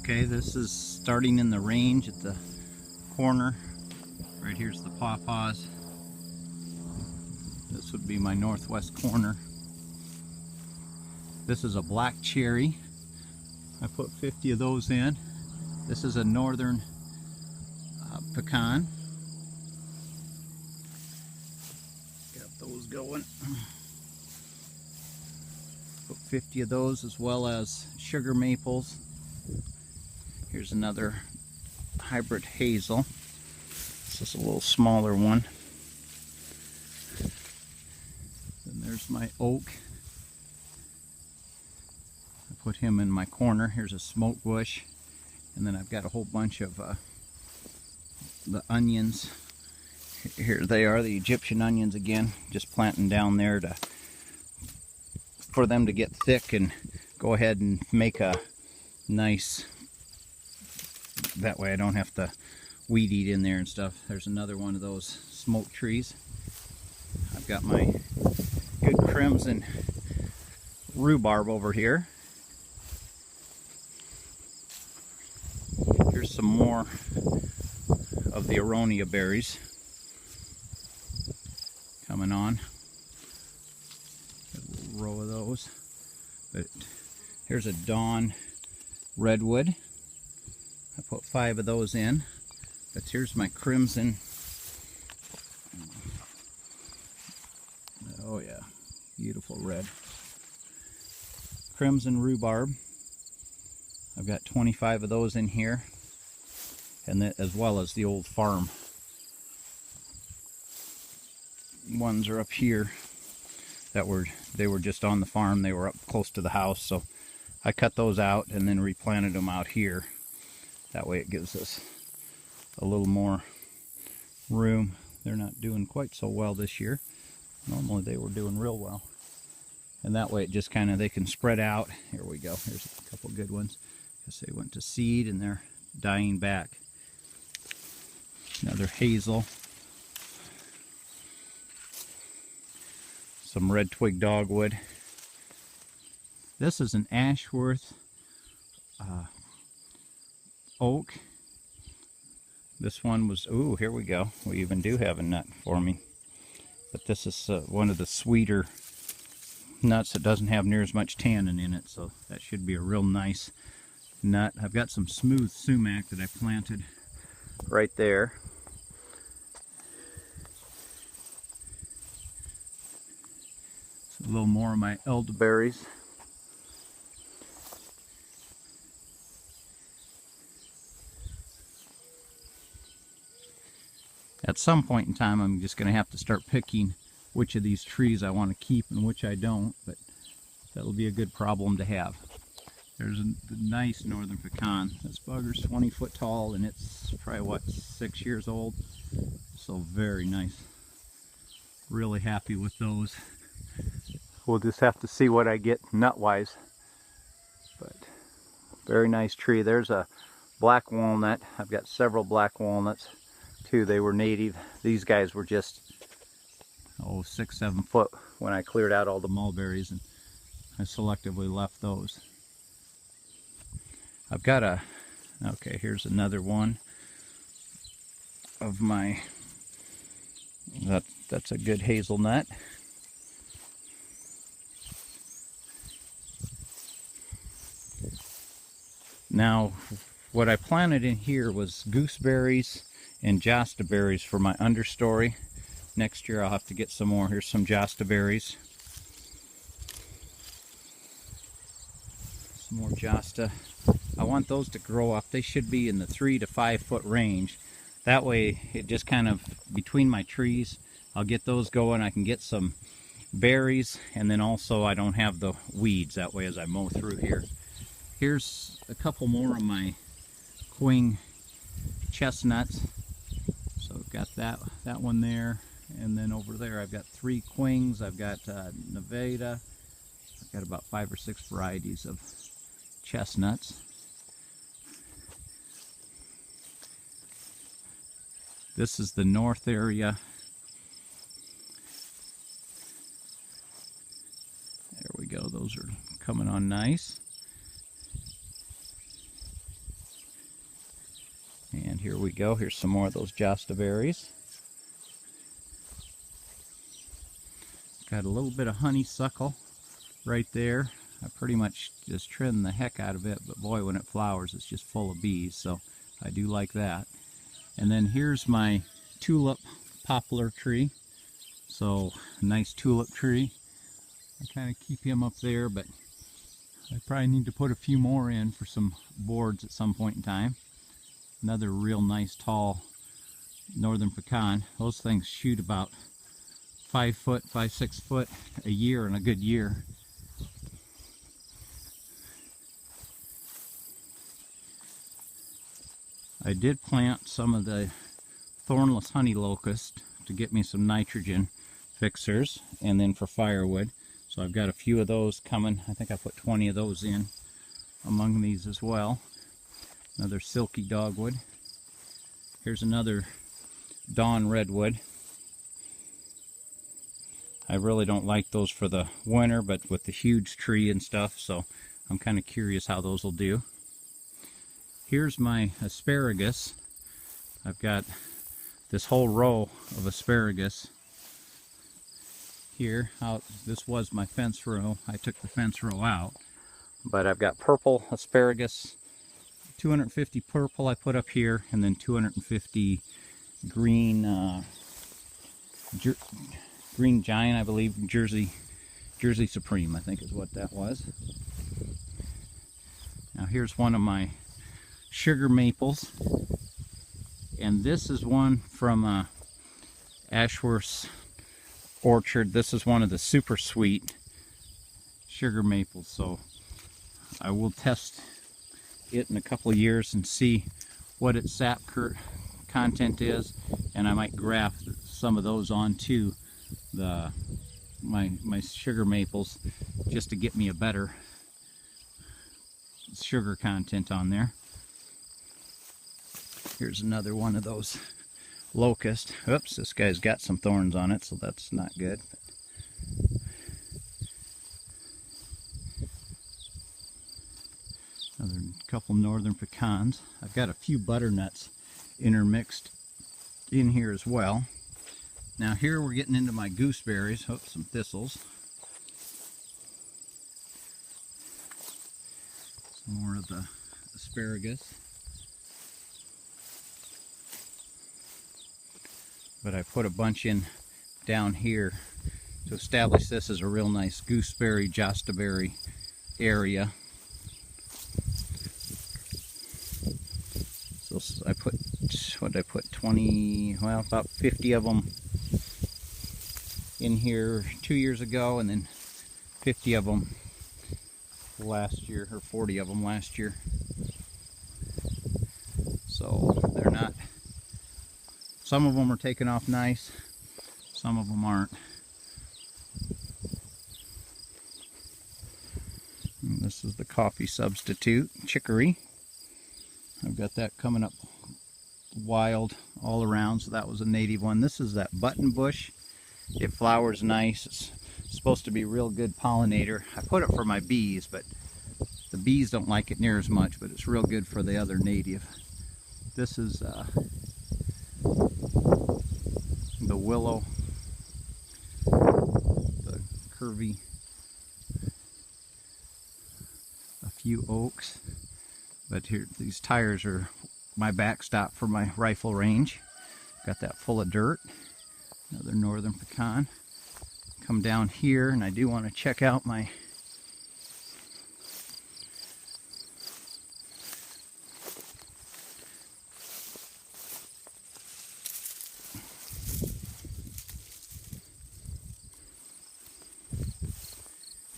Okay, this is starting in the range at the corner. Right here's the pawpaws. This would be my northwest corner. This is a black cherry. I put 50 of those in. This is a northern pecan. Got those going. Put 50 of those, as well as sugar maples. Here's another hybrid hazel. This is a little smaller one. Then there's my oak. I put him in my corner. Here's a smoke bush. And then I've got a whole bunch of the onions. Here they are, the Egyptian onions again. Just planting down there for them to get thick and go ahead and make a nice, that way I don't have to weed eat in there and stuff. There's another one of those smoke trees. I've got my good crimson rhubarb over here. Here's some more of the aronia berries coming on. Got a little row of those. But here's a dawn redwood. I put 5 of those in. But here's my crimson. Oh yeah, beautiful red. Crimson rhubarb. I've got 25 of those in here. And then, as well as the old farm ones are up here. They were just on the farm. They were up close to the house, so I cut those out and then replanted them out here. That way it gives us a little more room. They're not doing quite so well this year. Normally they were doing real well. And that way it just kind of, they can spread out. Here we go. Here's a couple good ones. Because they went to seed and they're dying back. Another hazel. Some red twig dogwood. This is an Ashworth oak. This one was, ooh, here we go. We even do have a nut for me. But this is one of the sweeter nuts that doesn't have near as much tannin in it, so that should be a real nice nut. I've got some smooth sumac that I planted right there. A little more of my elderberries. At some point in time, I'm just going to have to start picking which of these trees I want to keep and which I don't, but that'll be a good problem to have. There's a nice northern pecan. This bugger's 20 foot tall and it's probably, what, 6 years old? So very nice. Really happy with those. We'll just have to see what I get nut-wise. But very nice tree. There's a black walnut. I've got several black walnuts too. They were native. These guys were just 6, 7 foot when I cleared out all the mulberries, and I selectively left those. I've got a, okay, here's another one of my, that's a good hazelnut. Now, what I planted in here was gooseberries and josta berries for my understory. Next year I'll have to get some more. Here's some josta berries. Some more josta. I want those to grow up. They should be in the 3 to 5 foot range. That way it just kind of, between my trees, I'll get those going. I can get some berries, and then also I don't have the weeds that way as I mow through here. Here's a couple more of my queen chestnuts. So I've got that one there, and then over there I've got 3 quings. I've got Nevada. I've got about 5 or 6 varieties of chestnuts. This is the north area. There we go. Those are coming on nice. here we go. Here's some more of those josta berries. Got a little bit of honeysuckle right there. I pretty much just trimmed the heck out of it, but boy, when it flowers, it's just full of bees, so I do like that. And then here's my tulip poplar tree. So, a nice tulip tree. I kind of keep him up there, but I probably need to put a few more in for some boards at some point in time. Another real nice tall northern pecan. Those things shoot about 5 foot, 6 foot a year in a good year. I did plant some of the thornless honey locust to get me some nitrogen fixers, and then for firewood. So I've got a few of those coming. I think I put 20 of those in among these as well. Another silky dogwood. Here's another dawn redwood. I really don't like those for the winter, but with the huge tree and stuff, so I'm kind of curious how those will do. Here's my asparagus. I've got this whole row of asparagus here. This was my fence row. I took the fence row out, but I've got purple asparagus, 250 purple I put up here, and then 250 green green giant, I believe, Jersey Supreme, I think is what that was. Now here's one of my sugar maples, and this is one from Ashworth's orchard. This is one of the super sweet sugar maples, so I will test it in a couple of years and see what its sap content is, and I might graft some of those onto my sugar maples just to get me a better sugar content on there. Here's another one of those locust. Oops, this guy's got some thorns on it, so that's not good. Another couple northern pecans. I've got a few butternuts intermixed in here as well. Now here we're getting into my gooseberries. Oh, some thistles. Some more of the asparagus. But I put a bunch in down here to establish this as a real nice gooseberry, josta berry area. So I put, what did I put, 20, well, about 50 of them in here 2 years ago, and then 50 of them last year, or 40 of them last year. So they're not, some of them are taking off nice, some of them aren't. And this is the coffee substitute, chicory. I've got that coming up wild all around, so that was a native one. This is that button bush. It flowers nice. It's supposed to be a real good pollinator. I put it for my bees, but the bees don't like it near as much, but it's real good for the other native. This is the willow, the curvy, a few oaks. But here, these tires are my backstop for my rifle range. Got that full of dirt. Another northern pecan. Come down here, and I do want to check out my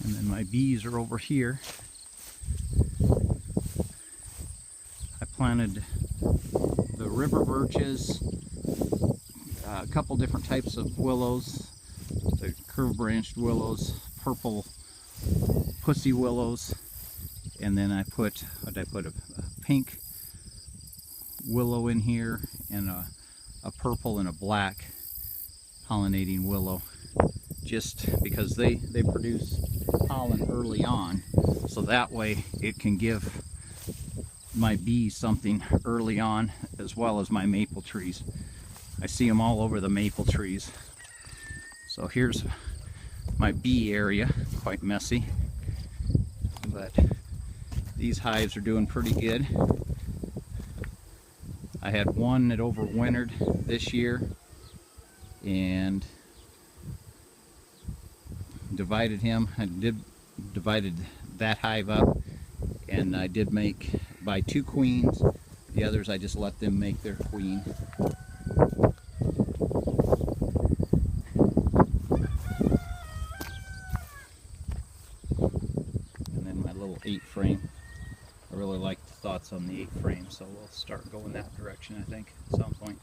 and then my bees are over here. I planted the river birches, a couple different types of willows, the curve-branched willows, purple pussy willows, and then I put, what did I put, a pink willow in here, and a purple and a black pollinating willow, just because they produce pollen early on, so that way it can give my bees something early on, as well as my maple trees. I see them all over the maple trees. So here's my bee area, quite messy, but these hives are doing pretty good. I had one that overwintered this year and divided him. I divided that hive up, and I did buy 2 queens. The others I just let them make their queen. And then my little 8 frame. I really like the thoughts on the 8 frame, so we'll start going that direction, I think, at some point.